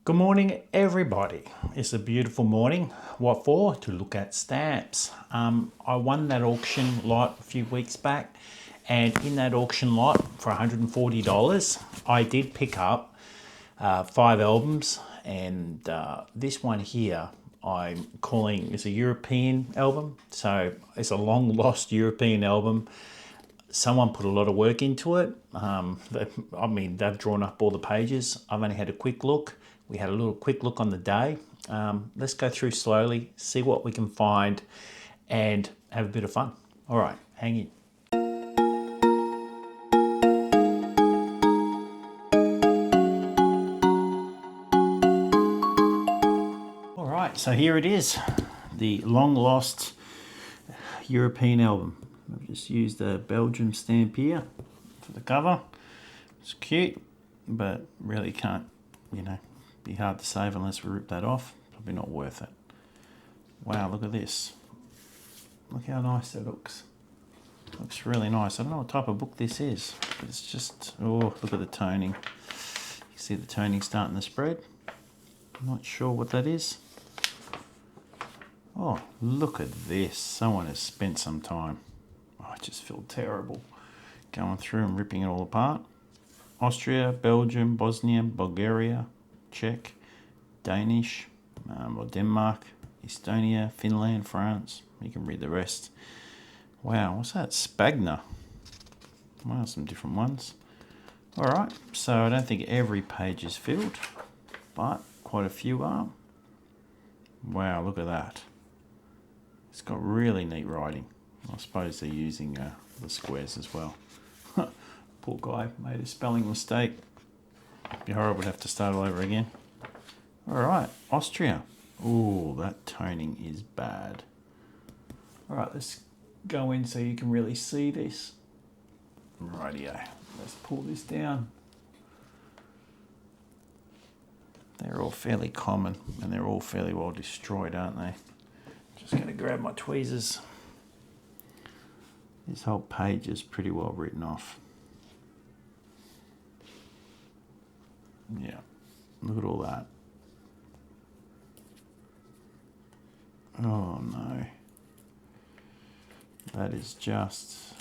Good morning, everybody. It's a beautiful morning. What for? To look at stamps. I won that auction lot a few weeks back, and in that auction lot for $140, I did pick up 5 albums, and this one here I'm calling is a European album. So it's a long lost European album. Someone put a lot of work into it. They've drawn up all the pages. I've only had a quick look. We had a little quick look on the day. Let's go through slowly, see what we can find, and have a bit of fun. All right, hang in. All right, so here it is, the long lost European album. I've just used a Belgian stamp here for the cover. It's cute, but really can't, be hard to save unless we rip that off. Probably not worth it. Wow, look at this. Look how nice that looks. Looks really nice. I don't know what type of book this is, but it's just, oh, look at the toning. You see the toning starting to spread. I'm not sure what that is. Oh, look at this. Someone has spent some time. Oh, I just feel terrible going through and ripping it all apart. Austria, Belgium, Bosnia, Bulgaria, Czech, Danish, or Denmark, Estonia, Finland, France. You can read the rest. Wow, what's that? Spagna. Wow, some different ones. All right, so I don't think every page is filled, but quite a few are. Wow, look at that. It's got really neat writing. I suppose they're using the squares as well. Poor guy made a spelling mistake. Be horrible to have to start all over again. All right, Austria. Ooh, that toning is bad. All right, let's go in so you can really see this. Rightio, let's pull this down. They're all fairly common and they're all fairly well destroyed, aren't they? Just going to grab my tweezers. This whole page is pretty well written off. Yeah, look at all that. Oh no. That is just,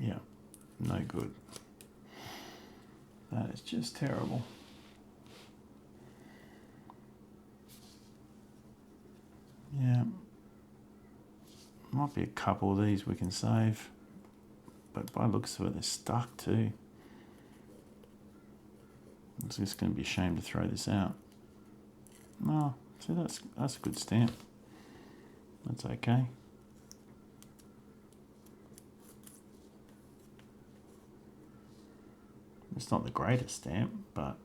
yeah, no good. That is just terrible. Yeah. Might be a couple of these we can save. But by looks of it, they're stuck too. It's just going to be a shame to throw this out. No, see, that's a good stamp. That's okay. It's not the greatest stamp, but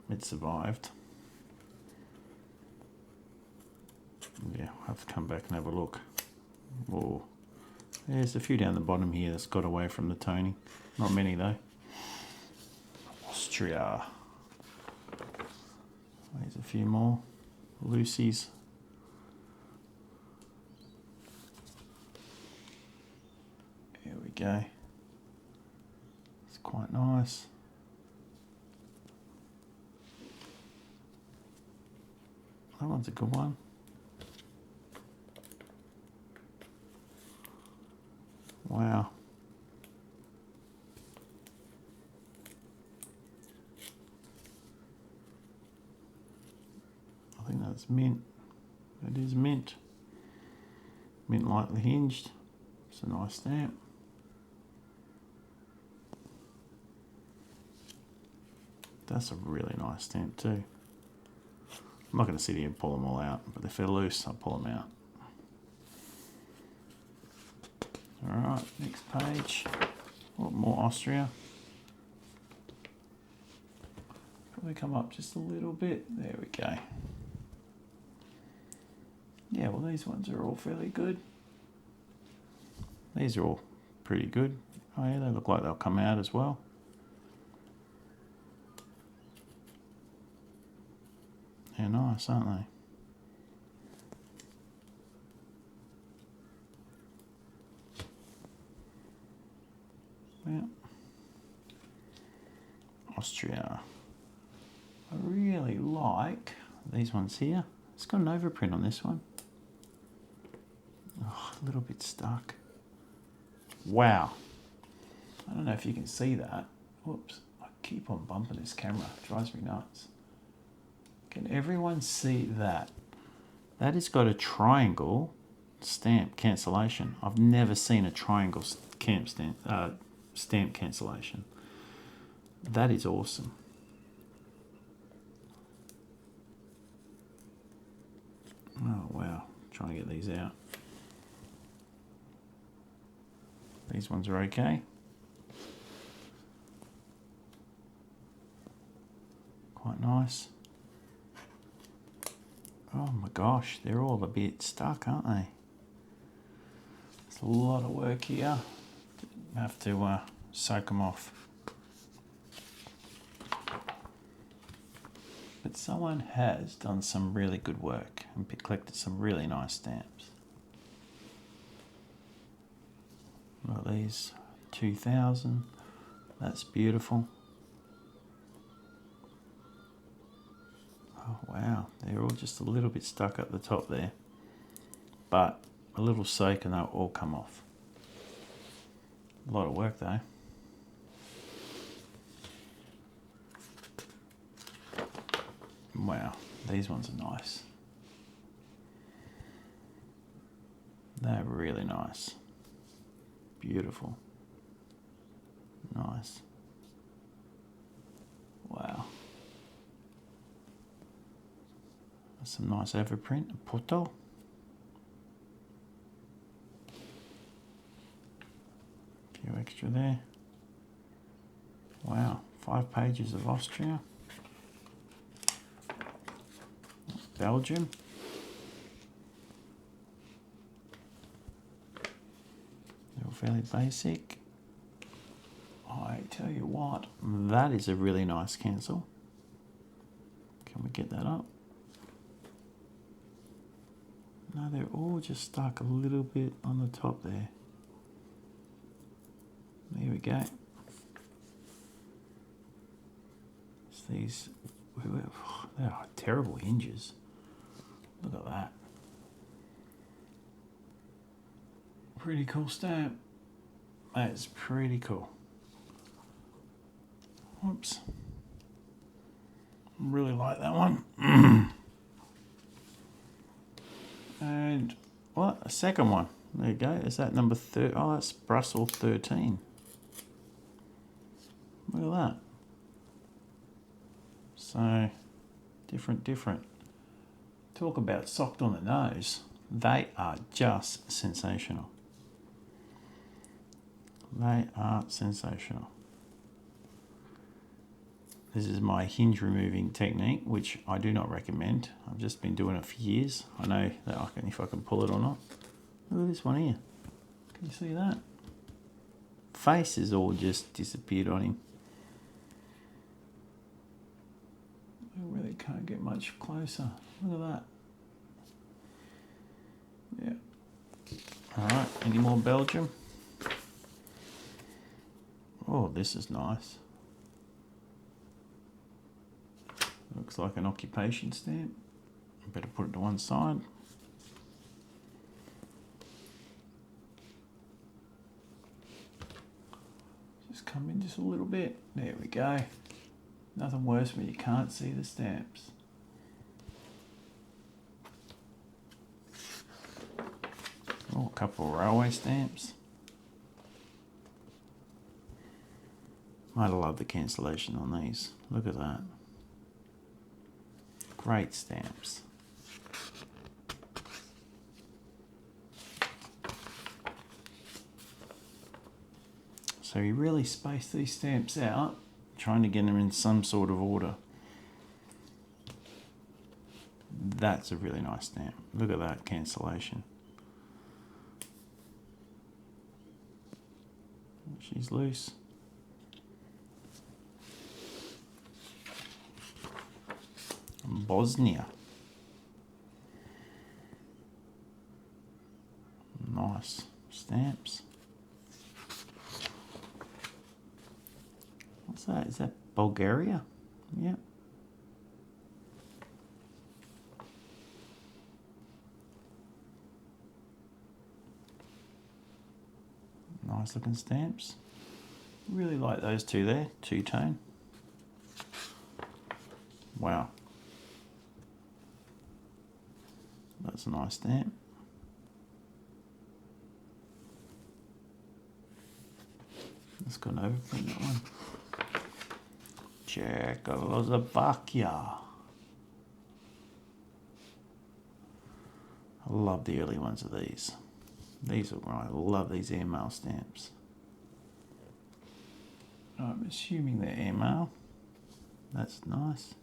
it survived. Yeah, I'll have to come back and have a look. Oh, there's a few down the bottom here that's got away from the toning. Not many though. Austria. There's a few more. Lucy's. Here we go. It's quite nice. That one's a good one. Wow. I think that's mint. That is mint. Mint lightly hinged. It's a nice stamp. That's a really nice stamp too. I'm not going to sit here and pull them all out, but if they're loose, I'll pull them out. Alright, next page. Oh, more Austria. Probably come up just a little bit. There we go. Yeah, well, these ones are all fairly good. These are all pretty good. Oh yeah, they look like they'll come out as well. They're nice, aren't they? Yeah. Austria. I really like These ones here. It's got an overprint on this one. Oh, a little bit stuck. Wow. I don't know if you can see that. Whoops. I keep on bumping this camera. It drives me nuts. Can everyone see that? That has got a triangle stamp cancellation. I've never seen a triangle stamp cancellation. That is awesome. Oh wow, trying to get these out. These ones are okay. Quite nice. Oh my gosh, they're all a bit stuck, aren't they? It's a lot of work here. Have to soak them off. But someone has done some really good work and collected some really nice stamps. Look at these, 2000. That's beautiful. Oh wow, they're all just a little bit stuck at the top there. But a little soak and they'll all come off. A lot of work though. Wow, these ones are nice. They're really nice. Beautiful. Nice. Wow. That's some nice overprint. Porto. A few extra there. Wow, 5 pages of Austria. Belgium. They're all fairly basic. I tell you what, that is a really nice cancel. Can we get that up? No, they're all just stuck a little bit on the top there. There we go. It's these, they are terrible hinges. Look at that. Pretty cool stamp. That's pretty cool. Whoops. Really like that one. And what? A second one. There you go. Is that number 30? Oh, that's Brussels 13. Look at that. So, different. Talk about socked on the nose. They are just sensational. They are sensational. This is my hinge removing technique, which I do not recommend. I've just been doing it for years. I know that if I can pull it or not. Look at this one here. Can you see that? Face is all just disappeared on him. I really can't get much closer. Look at that. Yeah. Alright, any more Belgium? Oh, this is nice. Looks like an occupation stamp. I better put it to one side. Just come in just a little bit. There we go. Nothing worse when you can't see the stamps. Oh, a couple of railway stamps. I love the cancellation on these. Look at that. Great stamps. So you really space these stamps out, trying to get them in some sort of order. That's a really nice stamp. Look at that cancellation. She's loose. Bosnia. Nice stamps. What's that? Is that Bulgaria? Yep. Nice looking stamps. Really like those two there, two-tone. Wow. That's a nice stamp. It's got an overprint, that one. Czechoslovakia. I love the early ones of these. These are I love these airmail stamps. I'm assuming they're airmail. That's nice.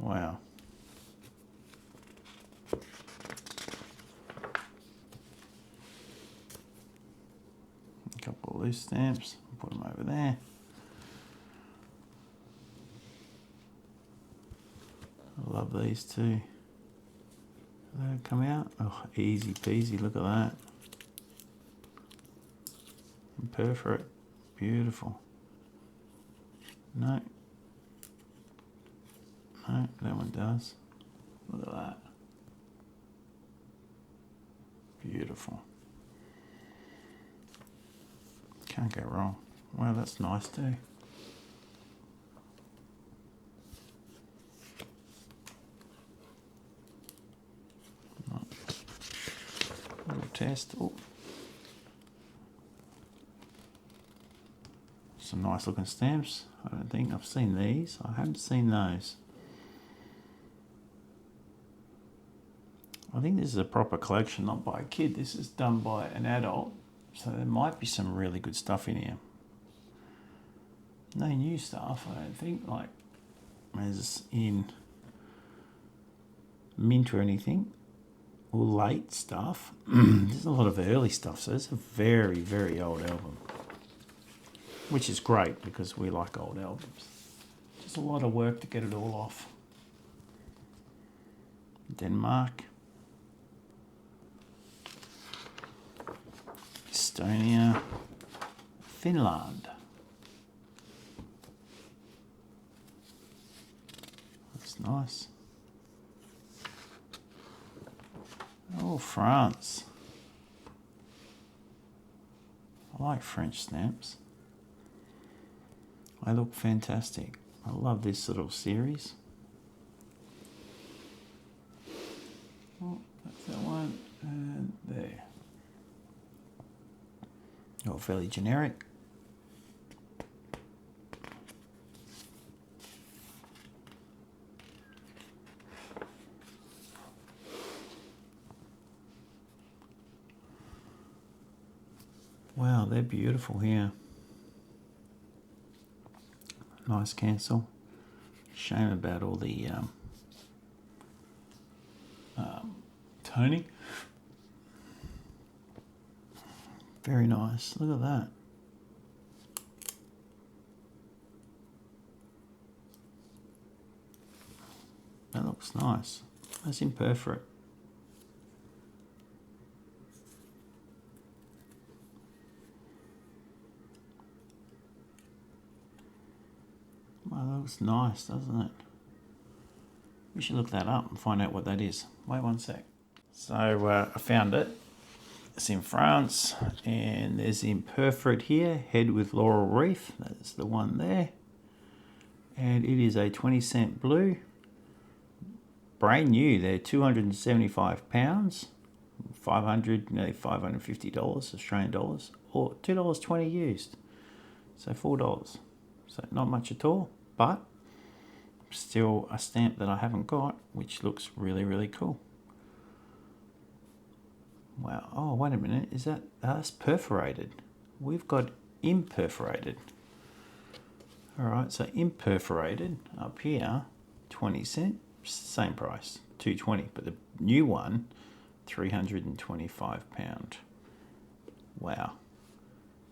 Wow. A couple of loose stamps. Put them over there. I love these too. They come out. Oh, easy peasy. Look at that. And perforate. Beautiful. No. No, that one does. Look at that. Beautiful. Can't go wrong. Wow, that's nice too. Little test. Oh. Some nice looking stamps. I don't think I've seen these. I haven't seen those. I think this is a proper collection, not by a kid. This is done by an adult. So there might be some really good stuff in here. No new stuff, I don't think, like as in mint or anything, or late stuff. There's a lot of early stuff, so it's a very, very old album, which is great because we like old albums. Just a lot of work to get it all off. Denmark. Estonia. Finland. That's nice. Oh, France. I like French stamps. They look fantastic. I love this little series. Oh, that's that one. And there. Oh, fairly generic. Wow, they're beautiful here. Nice cancel. Shame about all the toning. Very nice. Look at that. That looks nice. That's imperforate. Well, that looks nice, doesn't it? We should look that up and find out what that is. Wait one sec. So I found it. It's in France, and there's the imperforate here, head with laurel wreath. That's the one there. And it is a 20-cent blue. Brand new. They're £275, nearly $550 Australian dollars, or $2.20 used. So $4. So not much at all, but still a stamp that I haven't got, which looks really, really cool. Wow. Oh, wait a minute. Is that... that's perforated. We've got imperforated. All right, so imperforated up here, 20 cent, same price, $2.20. But the new one, £325. Wow.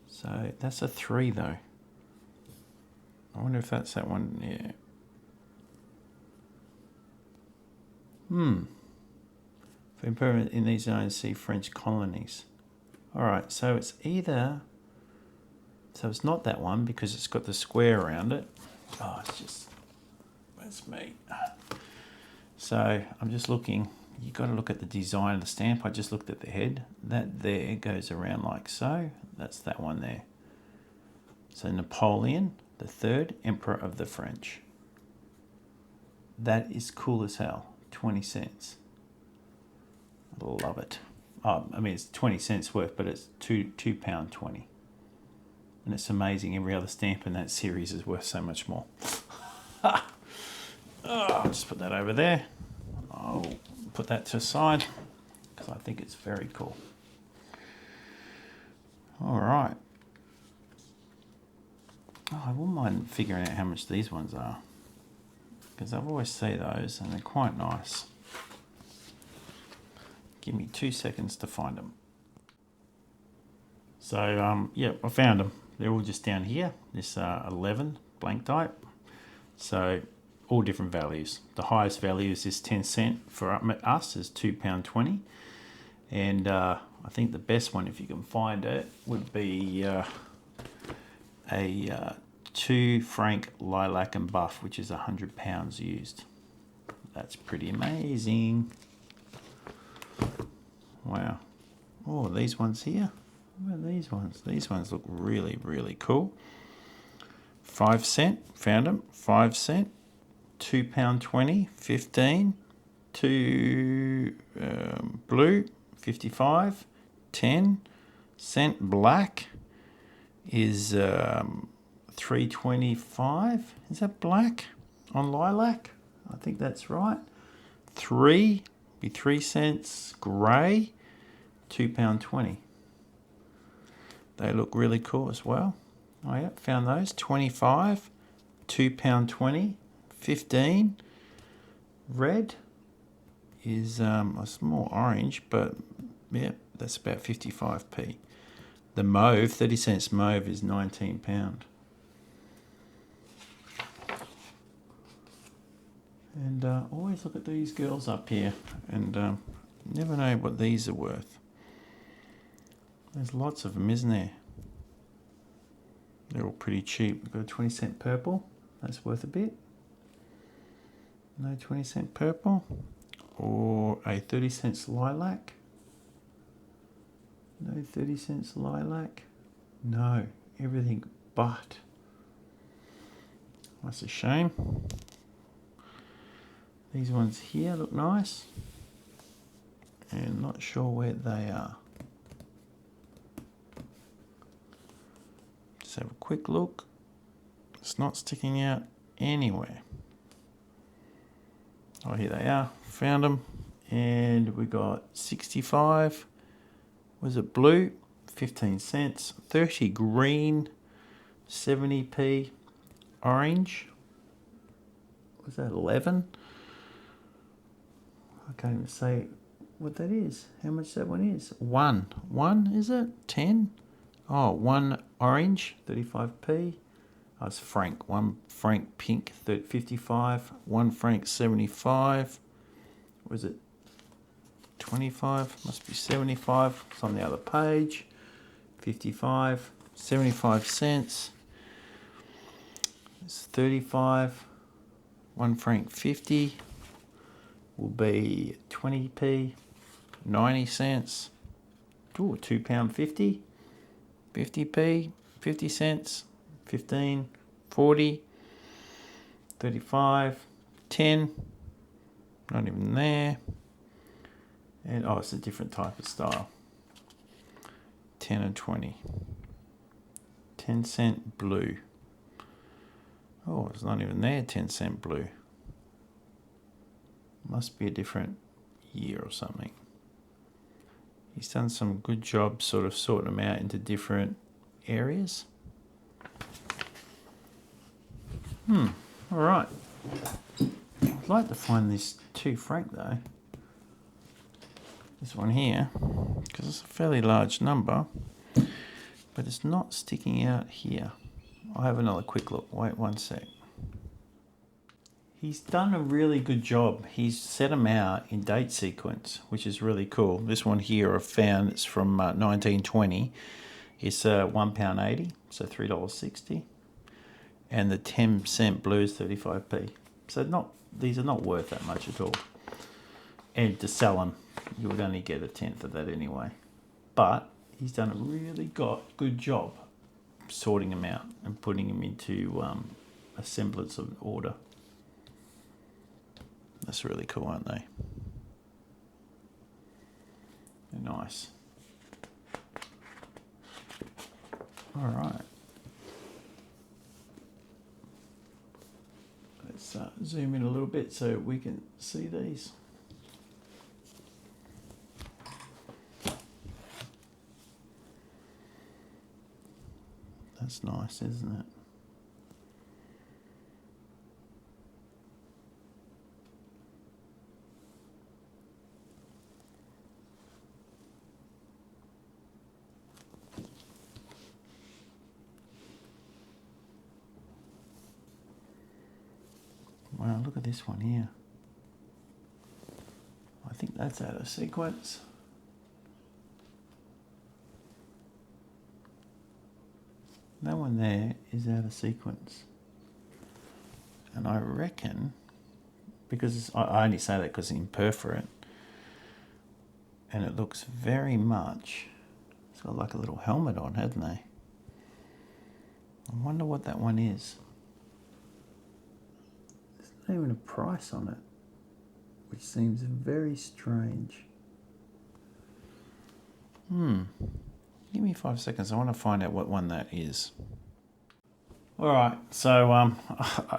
So that's a 3 though. I wonder if that's that one. Yeah. For impermanent in these zones, see French colonies. All right, so it's either... so it's not that one because it's got the square around it. Oh, it's just... that's me. So I'm just looking you got to look at the design of the stamp. I just looked at the head. That there goes around like so. That's that one there. So Napoleon the Third, Emperor of the French. That is cool as hell. 20 cents. I love it. Oh, I mean, it's 20 cents worth, but it's £2.20. And it's amazing. Every other stamp in that series is worth so much more. I'll just put that over there. I'll put that to the side because I think it's very cool. All right. Oh, I wouldn't mind figuring out how much these ones are, because I've always seen those and they're quite nice. Give me 2 seconds to find them. So, yeah, I found them. They're all just down here. This 11 blank type. So, all different values. The highest value is this 10 cent for us is £2.20. And I think the best one, if you can find it, would be a 2 franc lilac and buff, which is £100 used. That's pretty amazing. Wow. Oh, these ones here. What are these ones? These ones look really, really cool. 5 cent, found them. 5 cent, £2.20, 15, 2 blue, 55, 10 cent black is 3.25. Is that black on lilac? I think that's right. 3 be 3 cents grey, £2.20. They look really cool as well. Oh yeah, found those. 25, £2.20, 15. Red is a small orange, but yeah, that's about 55p. The mauve, 30 cents mauve, is £19. And always look at these girls up here, and never know what these are worth. There's lots of them, isn't there? They're all pretty cheap. We've got a 20 cent purple. That's worth a bit. No 20 cent purple. Or a 30 cents lilac. No 30 cents lilac. No, everything but. That's a shame. These ones here look nice. And not sure where they are. Just have a quick look. It's not sticking out anywhere. Oh, here they are. Found them. And we got 65. Was it blue? 15 cents. 30 green. 70p. Orange. Was that 11? I can't even say what that is. How much that one is. 1. 1, is it? 10? Oh, 1 orange, 35p. Oh, it's franc. 1 franc pink, 55. 1 franc, 75. Was it 25? Must be 75. It's on the other page. 55. 75 cents. It's 35. 1 franc 50 will be 20p. 90 cents. Ooh, £2.50. 50p, 50 cents, 15, 40, 35, 10, not even there. And oh, it's a different type of style. 10 and 20. 10 cent blue. Oh, it's not even there, 10 cent blue. Must be a different year or something. He's done some good job sort of sorting them out into different areas. All right. I'd like to find this 2 franc though. This one here, because it's a fairly large number, but it's not sticking out here. I'll have another quick look. Wait 1 sec. He's done a really good job. He's set them out in date sequence, which is really cool. This one here I've found, it's from 1920. It's £1.80, so $3.60. And the 10 cent blue is 35p. So these are not worth that much at all. And to sell them, you would only get a tenth of that anyway. But he's done a really good job sorting them out and putting them into a semblance of order. That's really cool, aren't they? They're nice. All right. Let's zoom in a little bit so we can see these. That's nice, isn't it? Wow, look at this one here. I think that's out of sequence. That one there is out of sequence. And I reckon, because I only say that because it's imperforate, and it looks very much, it's got like a little helmet on, hasn't they? I wonder what that one is. There's not even a price on it, which seems very strange. Give me 5 seconds. I want to find out what one that is. All right, so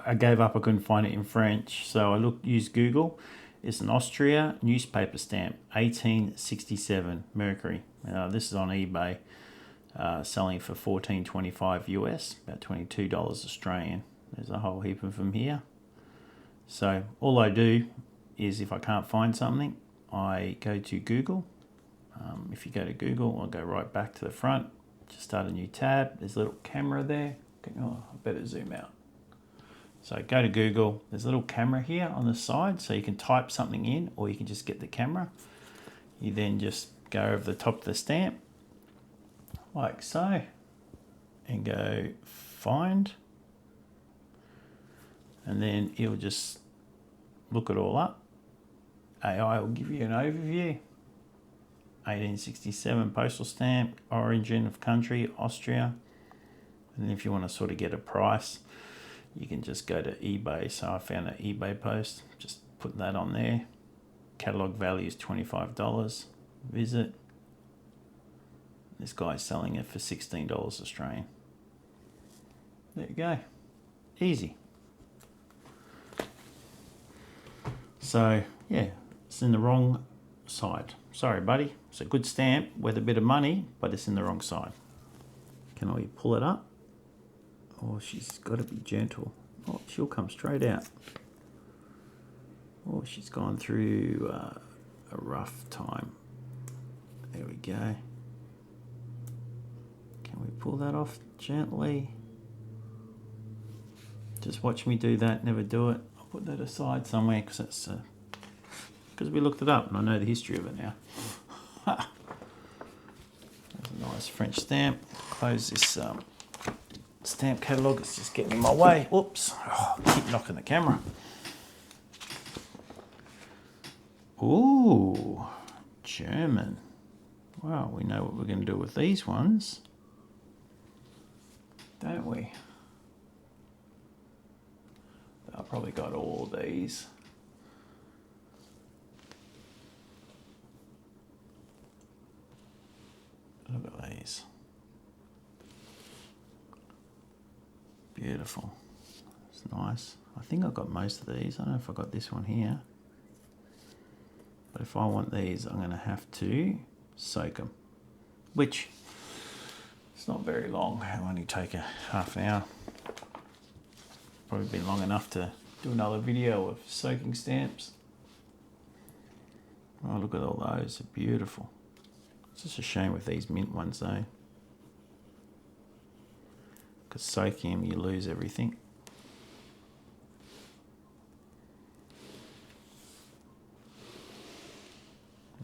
I gave up. I couldn't find it in French, so I used Google. It's an Austria newspaper stamp, 1867 Mercury. This is on eBay, selling for $14.25 US, about $22 Australian. There's a whole heap of them here. So all I do is, if I can't find something, I go to Google. If you go to Google, I'll go right back to the front, just start a new tab. There's a little camera there. Oh, I better zoom out. So go to Google. There's a little camera here on the side, so you can type something in, or you can just get the camera. You then just go over the top of the stamp, like so, and go find. And then it'll just look it all up. AI will give you an overview. 1867 postal stamp, origin of country, Austria. And if you want to sort of get a price, you can just go to eBay. So I found an eBay post, just put that on there. Catalog value is $25. Visit. This guy's selling it for $16 Australian. There you go. Easy. So yeah, it's in the wrong side. Sorry, buddy. It's a good stamp worth a bit of money, but it's in the wrong side. Can I pull it up? Oh, she's got to be gentle. Oh, she'll come straight out. Oh, she's gone through a rough time. There we go. Can we pull that off gently? Just watch me do that, never do it. I'll put that aside somewhere because that's because we looked it up and I know the history of it now. That's a nice French stamp. Close this stamp catalogue. It's just getting in my way. Whoops. Oh, keep knocking the camera. Ooh, German. Well, we know what we're going to do with these ones, don't we? I've probably got all these. Look at these. Beautiful. It's nice. I think I've got most of these. I don't know if I got this one here. But if I want these, I'm going to have to soak them, which it's not very long. It'll only take a half an hour. Probably be long enough to do another video of soaking stamps. Oh, look at all those. They're beautiful. It's just a shame with these mint ones though, because soaking them you lose everything.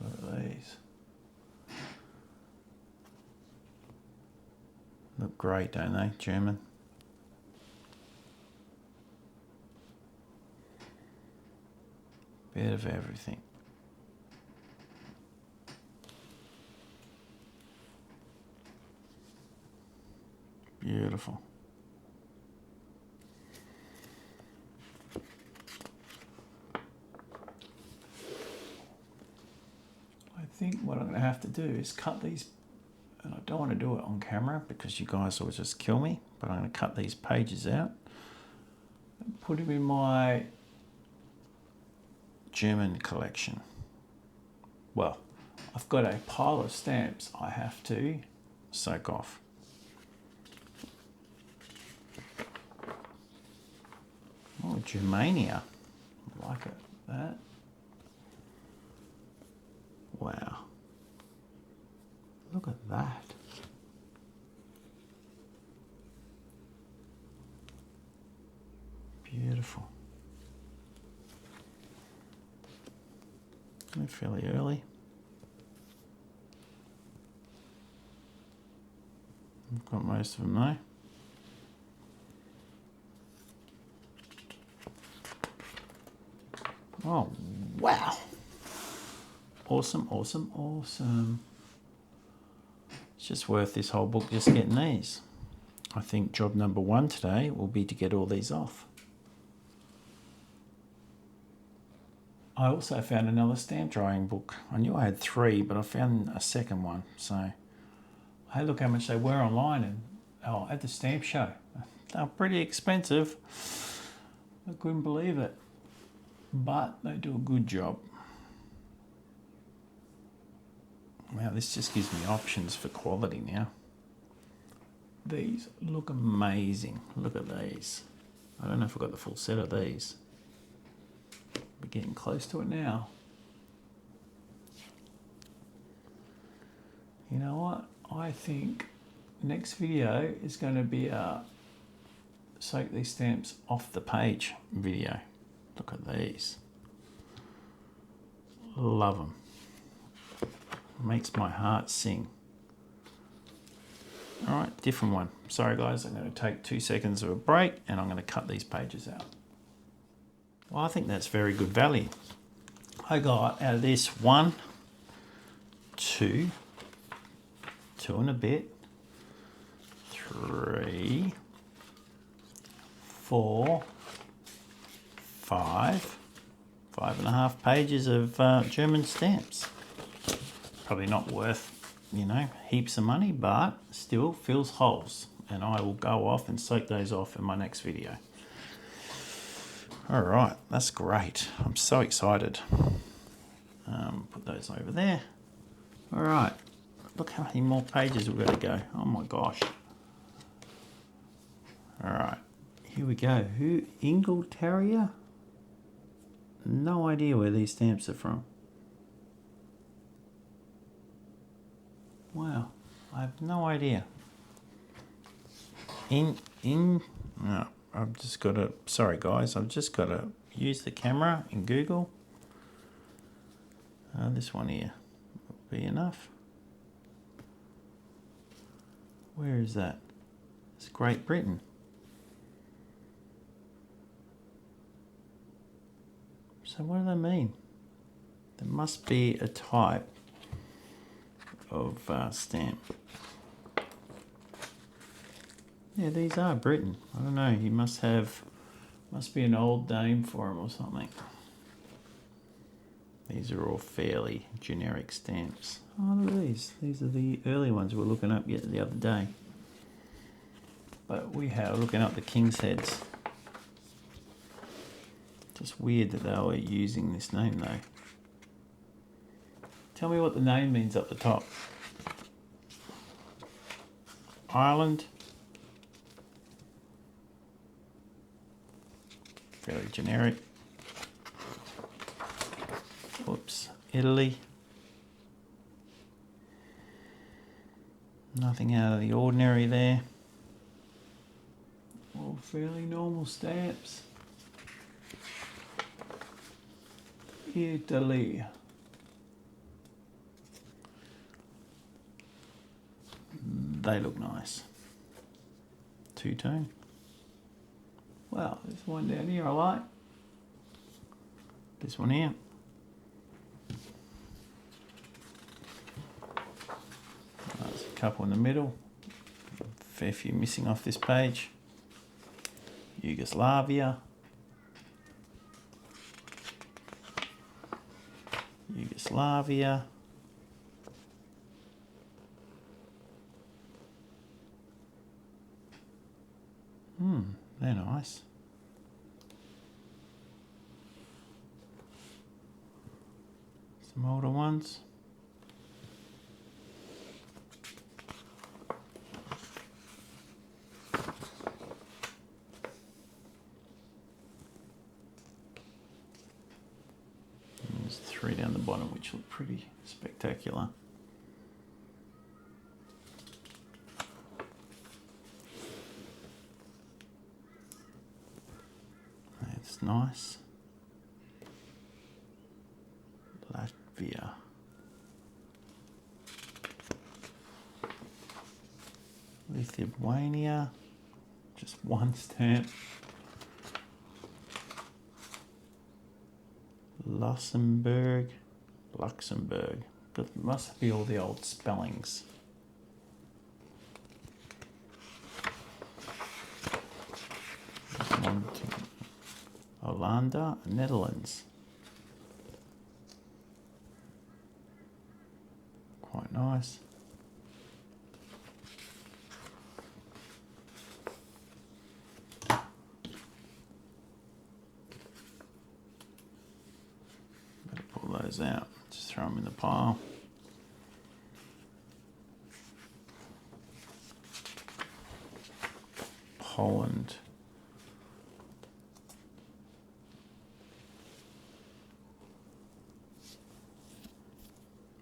Look at these. Look great, don't they? German. Bit of everything. Beautiful. I think what I'm going to have to do is cut these, and I don't want to do it on camera because you guys will just kill me, but I'm going to cut these pages out and put them in my German collection. Well, I've got a pile of stamps I have to soak off. Oh, Germania. I like it. That. Wow. Look at that. Beautiful. They're fairly early. I've got most of them though. Oh, wow. Awesome, awesome, awesome. It's just worth this whole book just getting these. I think job number 1 today will be to get all these off. I also found another stamp drying book. I knew I had 3, but I found a second one. So, hey, look how much they were online and at the stamp show. They're pretty expensive. I couldn't believe it. But they do a good job. Wow, this just gives me options for quality now. These look amazing. Look at these. I don't know if I've got the full set of these. We're getting close to it now. You know what? I think next video is going to be a soak these stamps off the page video. Look at these. Love them. Makes my heart sing. All right, different one. Sorry guys, I'm going to take 2 seconds of a break and I'm going to cut these pages out. Well, I think that's very good value. I got out of this 1, 2, 2 and a bit, 3, 4, 5, 5.5 pages of German stamps. Probably not worth, you know, heaps of money, but still fills holes. And I will go off and soak those off in my next video. All right, that's great. I'm so excited. Put those over there. All right, look how many more pages we've got to go. Oh my gosh. All right, here we go. Who? Ingle Terrier? No idea where these stamps are from. Wow, I have no idea. No, I've just got to, sorry guys, I've just got to use the camera in Google. This one here will be enough. Where is that? It's Great Britain. So what do they mean? There must be a type of stamp. Yeah, these are Britain. I don't know, he must be an old name for them or something. These are all fairly generic stamps. Oh, look at these. These are the early ones we were looking up yet the other day. But we are looking up the King's Heads. Just weird that they were using this name though. Tell me what the name means up the top. Ireland. Fairly generic. Whoops. Italy. Nothing out of the ordinary there. All fairly normal stamps. Italy. They look nice. Two-tone. Wow, there's one down here I like. This one here. There's a couple in the middle. fair few missing off this page. Yugoslavia. Yugoslavia. They're nice. Some older ones. There's 3 down the bottom which look pretty spectacular. That's nice. Latvia. Lithuania. Just 1 stamp. Luxembourg. That must be all the old spellings. Hollanda, Netherlands. Quite nice. Better pull those out. Just throw them in the pile. Poland.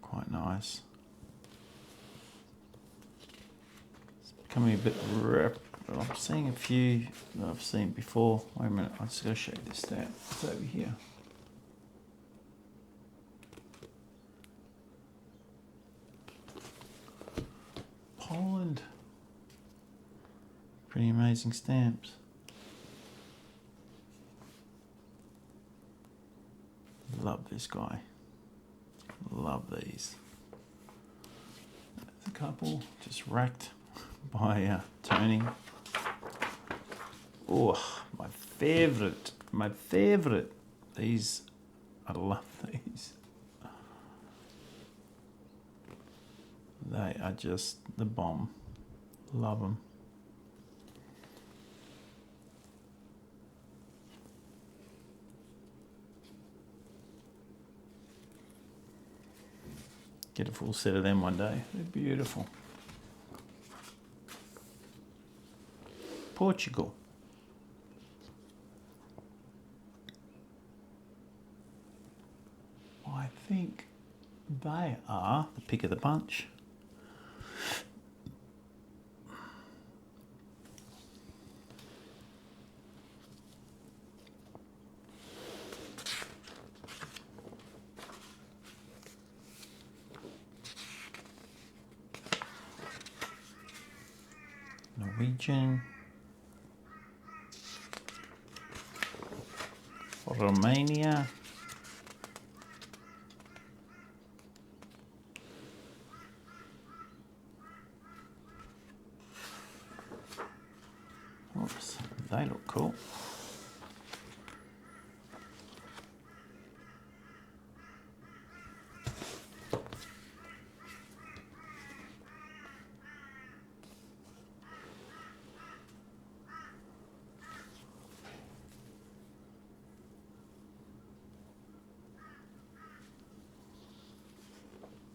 Quite nice. It's becoming a bit I'm seeing a few that I've seen before. Wait a minute, I just gotta show you this stamp. It's over here. Poland. Pretty amazing stamps. Love this guy. Love these. There's a couple just racked by toning. Oh, my favourite. My favourite. These, I love these. They are just the bomb. Love them. Get a full set of them one day. They're beautiful. Portugal. I think they are the pick of the bunch. Norwegian, Romania, oops, they look cool.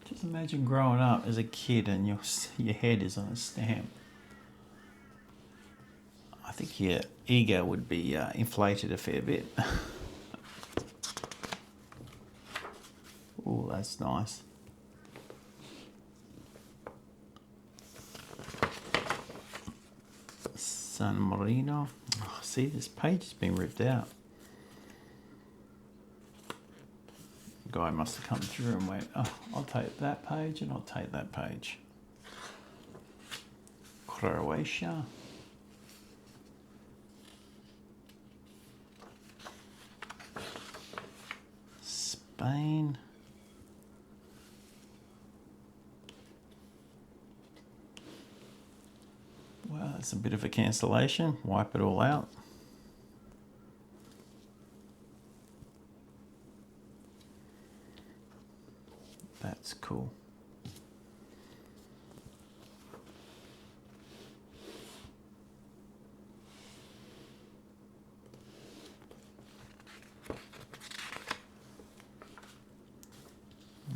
Just imagine growing up as a kid and your head is on a stamp. I think your ego would be inflated a fair bit. Oh, that's nice. San Marino. Oh, see, this page has been ripped out. Guy must have come through and went, oh, I'll take that page and I'll take that page. Croatia. Spain. Wow, That's a bit of a cancellation. Wipe it all out. That's cool.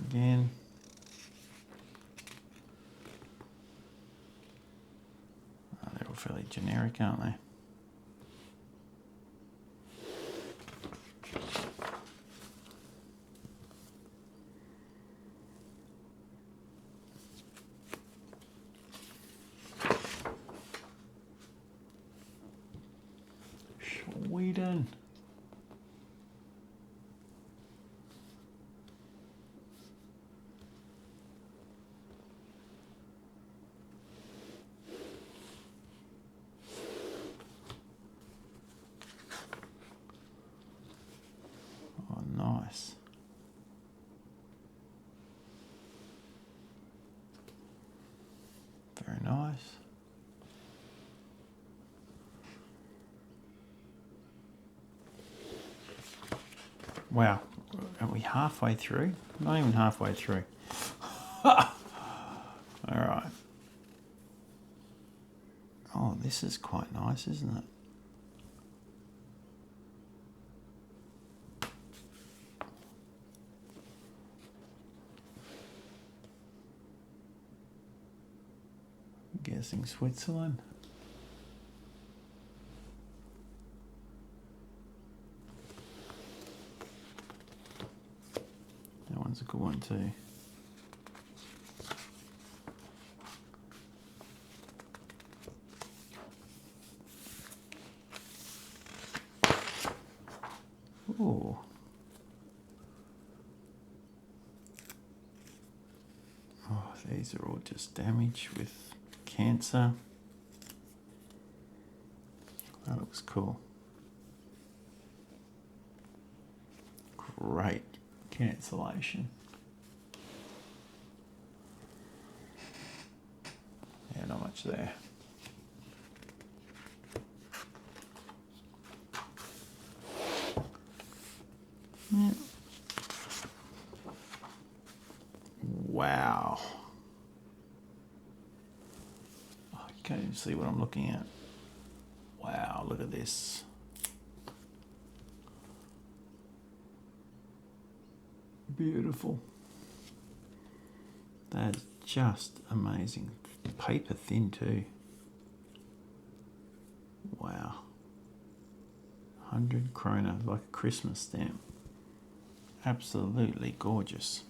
Again. Oh, they're all fairly generic, aren't they? Sweden. Oh, nice. Very nice. Wow, are we halfway through? Not even halfway through. All right. Oh, this is quite nice, isn't it? I'm guessing Switzerland. That one's a good one too. Ooh. Oh, these are all just damaged with cancer. That looks cool. Great cancellation. Yeah, not much there. Yeah. Wow. I can't even see what I'm looking at. Wow, look at this. Beautiful. That's just amazing. Paper thin too. Wow. 100 krona, like a Christmas stamp. Absolutely gorgeous.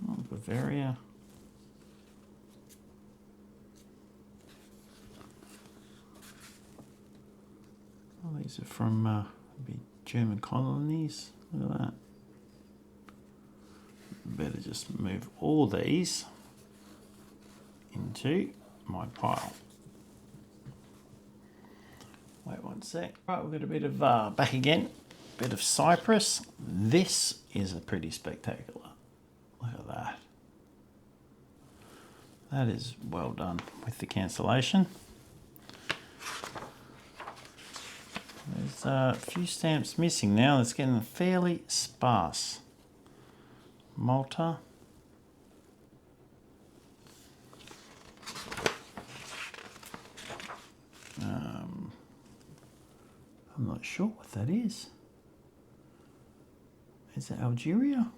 Oh, Bavaria. Oh, these are from maybe German colonies. Look at that. Better just move all these into my pile. Wait one sec. Right, we've got a bit of back again. Bit of Cyprus. This is a pretty spectacular. Look at that. That is well done with the cancellation. There's a few stamps missing now. It's getting fairly sparse. Malta. I'm not sure what that is. Is it Algeria?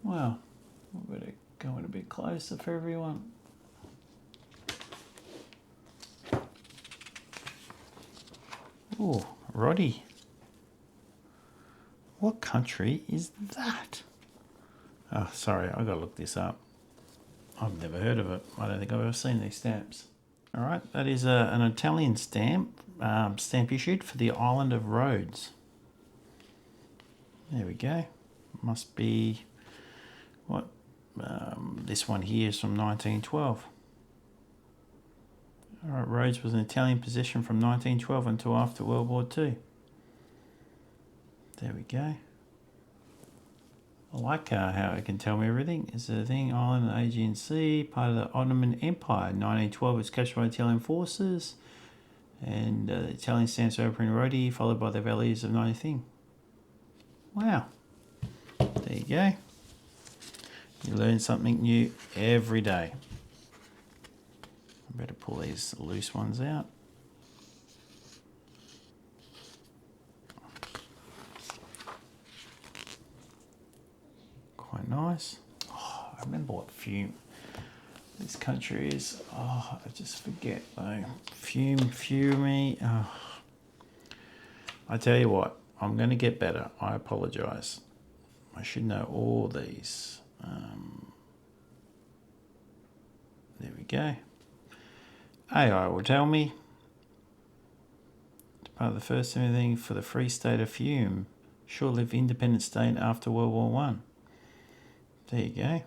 Wow, we better go in a bit closer for everyone. Oh, Roddy. What country is that? Oh, sorry, I've got to look this up. I've never heard of it. I don't think I've ever seen these stamps. All right, that is an Italian stamp, stamp issued for the island of Rhodes. There we go. Must be, what, this one here is from 1912. All right, Rhodes was an Italian possession from 1912 until after World War II. There we go. I like how it can tell me everything. It's a thing, island of the Aegean Sea, part of the Ottoman Empire. 1912 was captured by Italian forces. And the Italian stamps are open in Rodi, followed by the values of 90 thing. Wow. There you go. You learn something new every day. I better pull these loose ones out. Quite nice. Oh, I remember what fume this country is. Oh, I just forget though. Fume. Oh. I tell you what, I'm going to get better. I apologise. I should know all these. There we go. AI will tell me. It's part of the first thing for the Free State of Fiume. Short-lived independent state after World War One. There you go.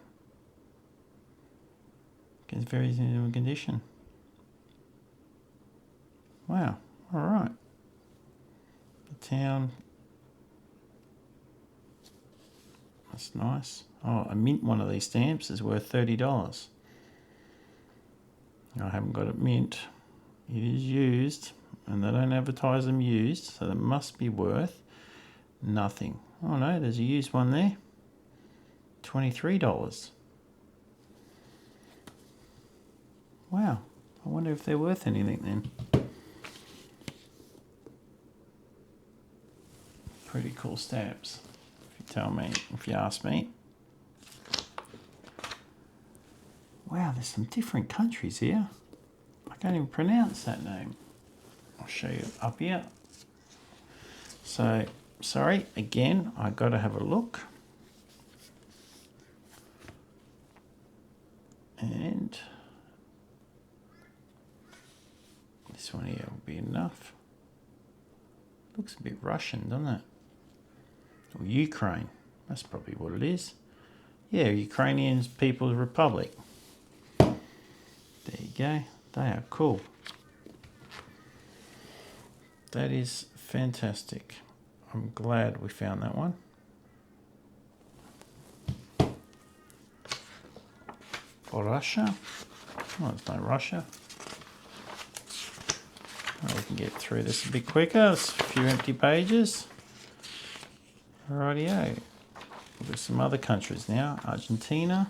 It's very in condition. Wow. All right. The town. That's nice. Oh, a mint one of these stamps is worth $30. I haven't got it mint. It is used, and they don't advertise them used, so they must be worth nothing. Oh no, there's a used one there. $23. Wow, I wonder if they're worth anything then. Pretty cool stamps, if you ask me. Wow, there's some different countries here. I can't even pronounce that name. I'll show you up here. So, sorry, again, I got to have a look. And this one here will be enough. Looks a bit Russian, doesn't it? Or Ukraine. That's probably what it is. Yeah, Ukrainian People's Republic. There you go. They are cool. That is fantastic. I'm glad we found that one. For Russia. Oh, it's no Russia. Oh, we can get through this a bit quicker. There's a few empty pages. Rightio. We've got some other countries now. Argentina.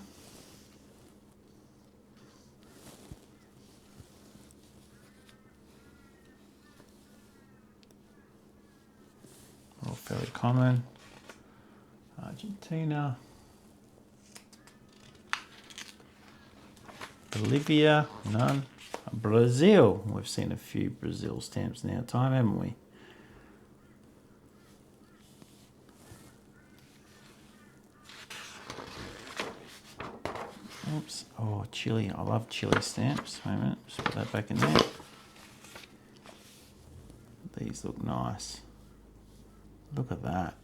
All fairly common. Argentina. Bolivia, none. Brazil. We've seen a few Brazil stamps in our time, haven't we? Oops. Oh, Chile. I love Chile stamps. Wait a minute. Just put that back in there. These look nice. Look at that.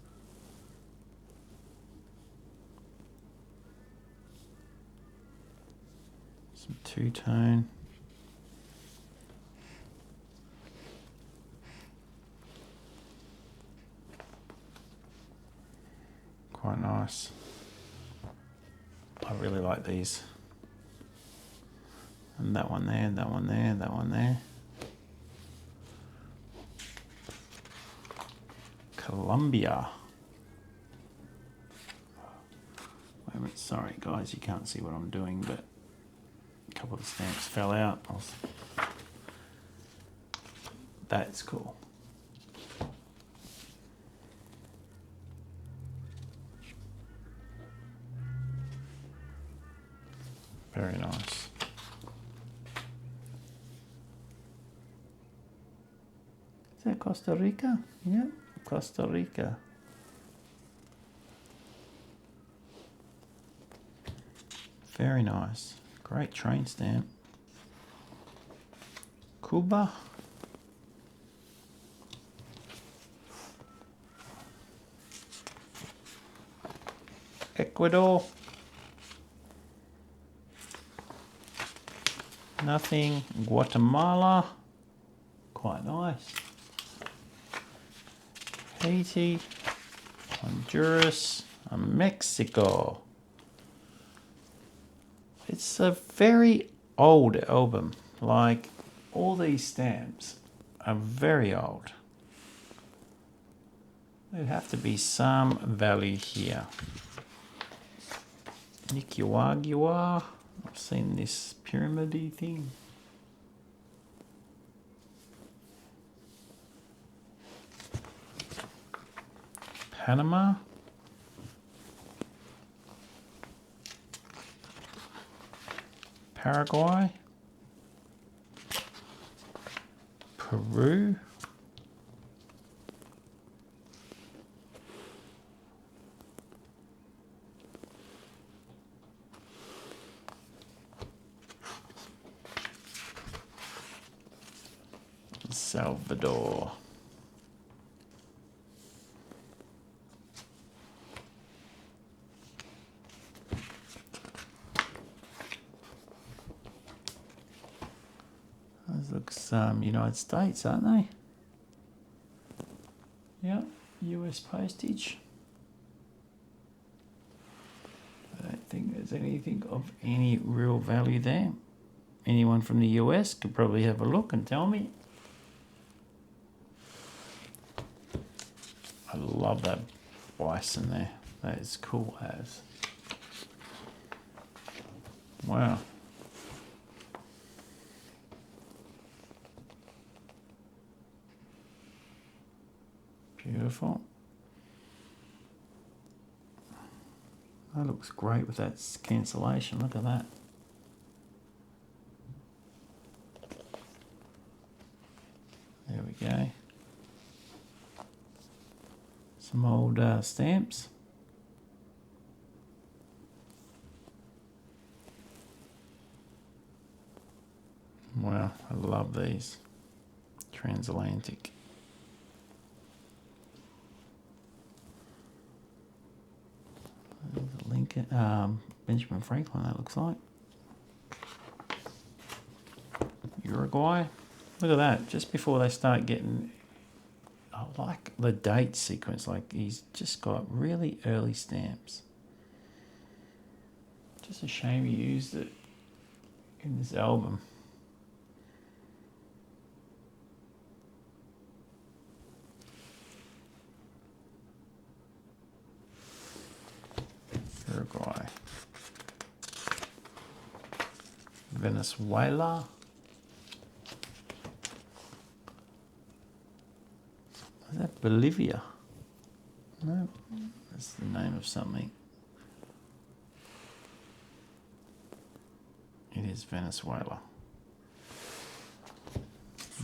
Some two-tone. Quite nice. I really like these. And that one there, that one there, that one there. Colombia. Wait a minute, sorry guys, you can't see what I'm doing, but a couple of the stamps fell out. That's cool. Very nice. Is that Costa Rica? Yeah, Costa Rica. Very nice. Great train stamp. Cuba. Ecuador. Nothing. Guatemala. Quite nice. Haiti. Honduras. Mexico. It's a very old album. Like, all these stamps are very old. There'd have to be some value here. Nicaragua. I've seen this pyramid-y thing. Panama. Paraguay. Peru. Salvador. Those looks United States, aren't they? Yeah, US postage. I don't think there's anything of any real value there. Anyone from the US could probably have a look and tell me. I love that bison there. That is cool as. Wow. Beautiful. That looks great with that cancellation. Look at that. There we go. Some old stamps. Wow, I love these. Transatlantic. Lincoln, Benjamin Franklin, that looks like. Uruguay. Look at that. Just before they start getting, I like the date sequence. Like, he's just got really early stamps. Just a shame he used it in this album. Uruguay. Venezuela. Is that Bolivia? No, that's the name of something. It is Venezuela.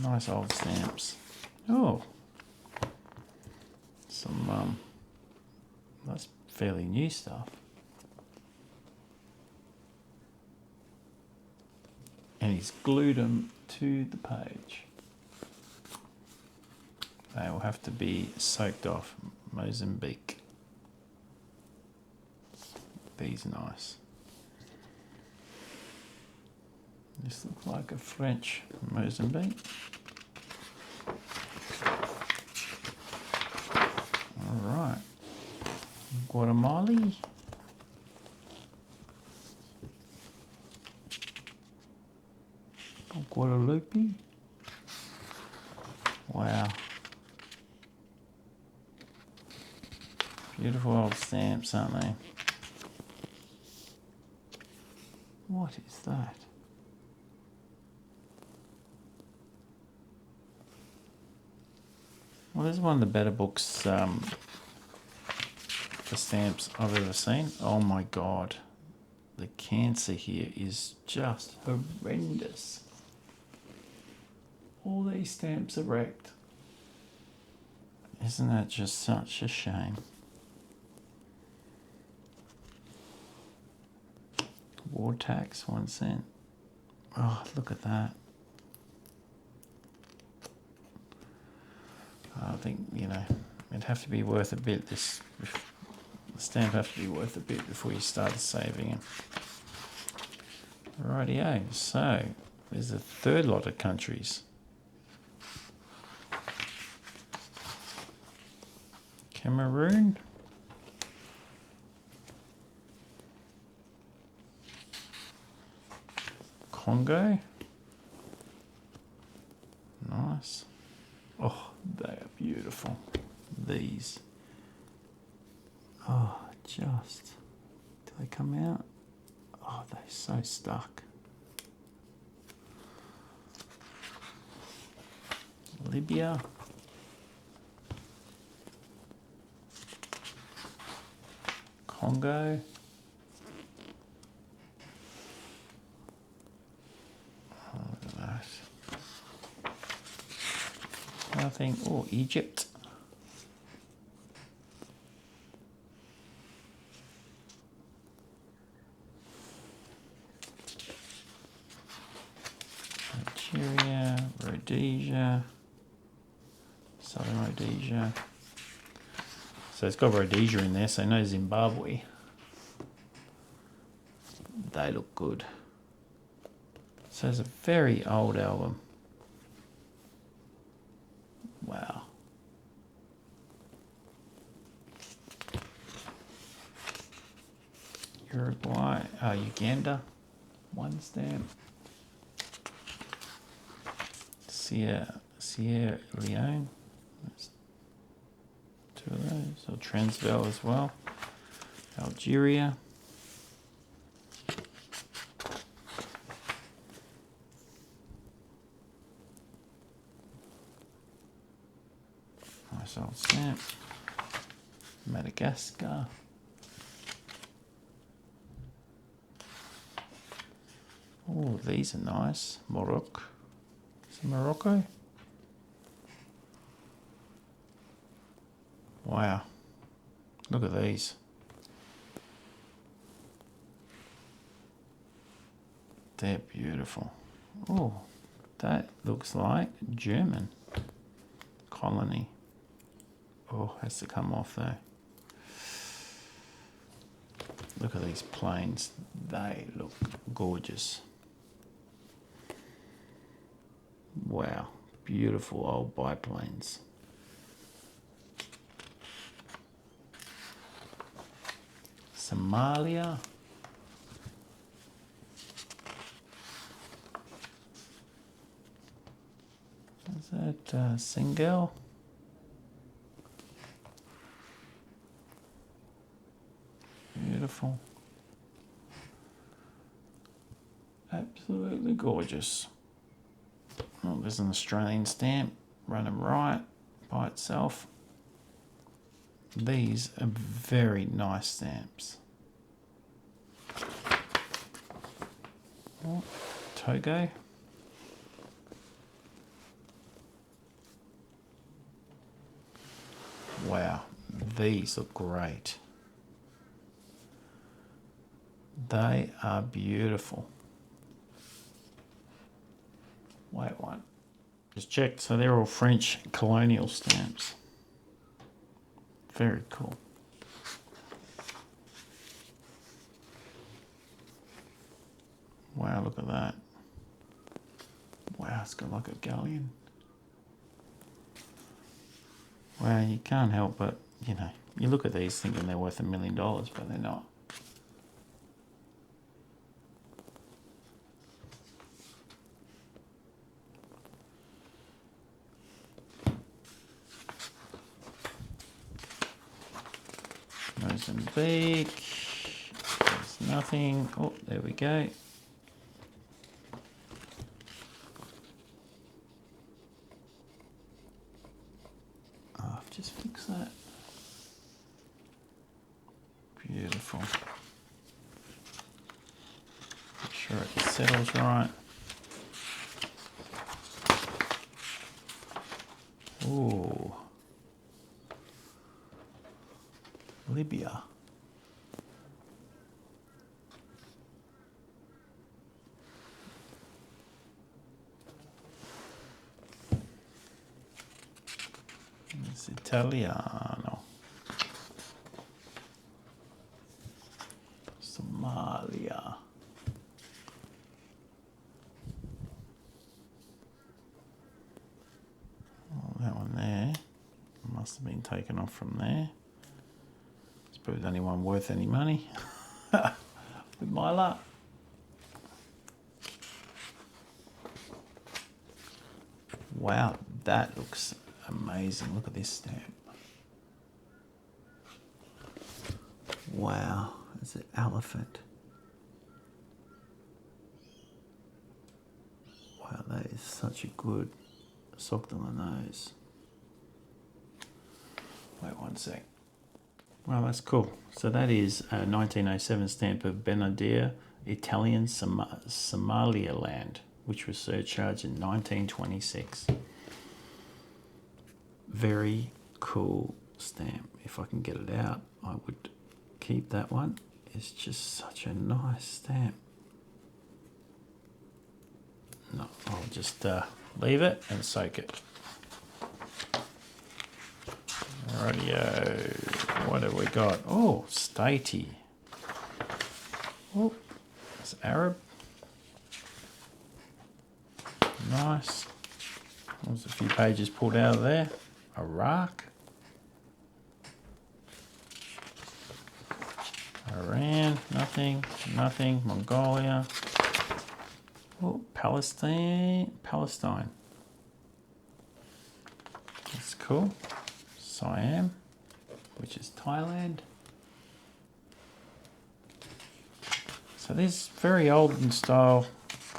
Nice old stamps. Oh, some that's fairly new stuff. And he's glued them to the page. They will have to be soaked off. Mozambique. These are nice. This looks like a French Mozambique. All right. Guatemala. Guadalupe. Wow. Beautiful old stamps, aren't they? What is that? Well, this is one of the better books for stamps I've ever seen. Oh my God. The cancer here is just horrendous. All these stamps are wrecked. Isn't that just such a shame? War tax, 1 cent. Oh, look at that. I think, it'd have to be worth a bit. The stamp have to be worth a bit before you start saving it. Rightio, so there's a third lot of countries. Cameroon. Congo. Nice. Oh, they are beautiful. These. Oh, just. Do they come out? Oh, they're so stuck. Libya. Congo. Oh, look at that. Nothing. Oh, Egypt. Nigeria, Rhodesia, Southern Rhodesia. So it's got Rhodesia in there, so no Zimbabwe. They look good. So it's a very old album. Wow. Uruguay, Uganda, one stamp. Sierra Leone, that's two of those. So Transvaal as well. Algeria. Nice old stamp. Madagascar. Oh, these are nice. Morocco. Is it Morocco? Wow. Look at these. They're beautiful. Oh, that looks like German colony. Oh, has to come off though. Look at these planes. They look gorgeous. Wow, beautiful old biplanes. Somalia. Is that Senegal? Beautiful. Absolutely gorgeous. Oh, there's an Australian stamp. Run 'em right by itself. These are very nice stamps. Oh, Togo. Wow, these look great. They are beautiful. Wait one. Just checked, so they're all French colonial stamps. Very cool. Wow, look at that. Wow, it's got like a galleon. Wow, you can't help but, you know, you look at these thinking they're worth $1 million, but they're not. Mozambique. There's nothing. Oh, there we go. Oh, I've just fixed that. Beautiful. Make sure it settles right. Ooh. Libya. It's Italiano. Somalia. Oh, that one there must have been taken off from there. Suppose anyone worth any money with my luck. Wow, that looks amazing. Look at this stamp. Wow, it's an elephant. Wow, that is such a good socked on the nose. Wait one sec. Well, that's cool. So that is a 1907 stamp of Benadir, Italian Somaliland, which was surcharged in 1926. Very cool stamp. If I can get it out, I would keep that one. It's just such a nice stamp. No, I'll just leave it and soak it. Rightio. What have we got? Oh, statey. Oh, it's Arab. Nice. There's a few pages pulled out of there. Iraq. Iran. Nothing. Nothing. Mongolia. Oh, Palestine. That's cool. Siam, which is Thailand. So this very olden style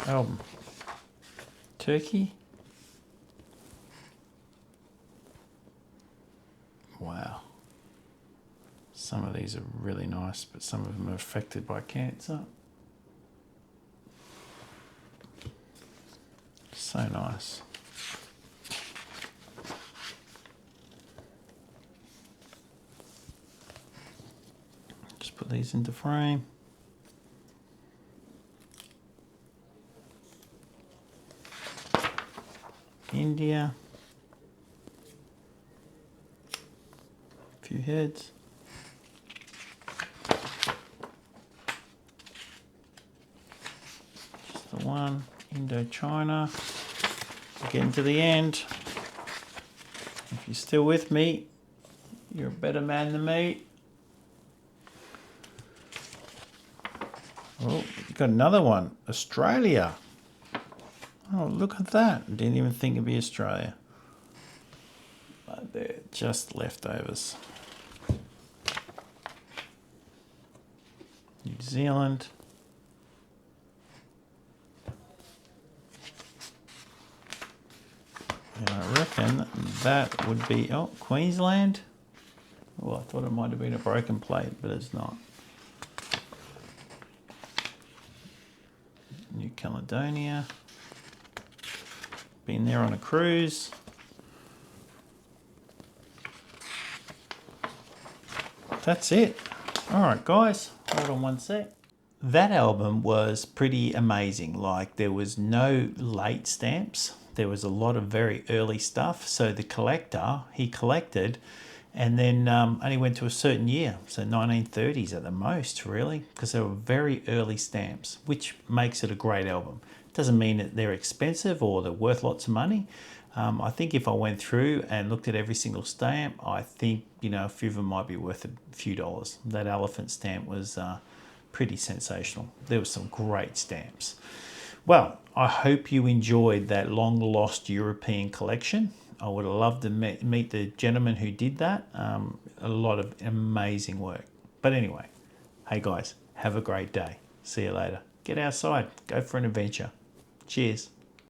album. Turkey. Wow. Some of these are really nice, but some of them are affected by cancer. So nice. Just put these into frame. India. A few heads. Just the one. Indochina. Getting to the end. If you're still with me, you're a better man than me. Oh, you got another one. Australia. Oh, look at that. Didn't even think it'd be Australia. But they're just leftovers. New Zealand. And I reckon that would be, oh, Queensland. Oh, I thought it might have been a broken plate, but it's not. New Caledonia. Been there on a cruise. That's it. All right, guys, hold on one sec. That album was pretty amazing. Like, there was no late stamps. There was a lot of very early stuff. So the collector, he collected and then only went to a certain year. So 1930s at the most, really, because they were very early stamps, which makes it a great album. Doesn't mean that they're expensive or they're worth lots of money. I think if I went through and looked at every single stamp, I think, you know, a few of them might be worth a few dollars. That elephant stamp was pretty sensational. There were some great stamps. Well, I hope you enjoyed that long lost European collection. I would have loved to meet the gentleman who did that. A lot of amazing work. But anyway, hey guys, have a great day. See you later. Get outside, go for an adventure. Cheers.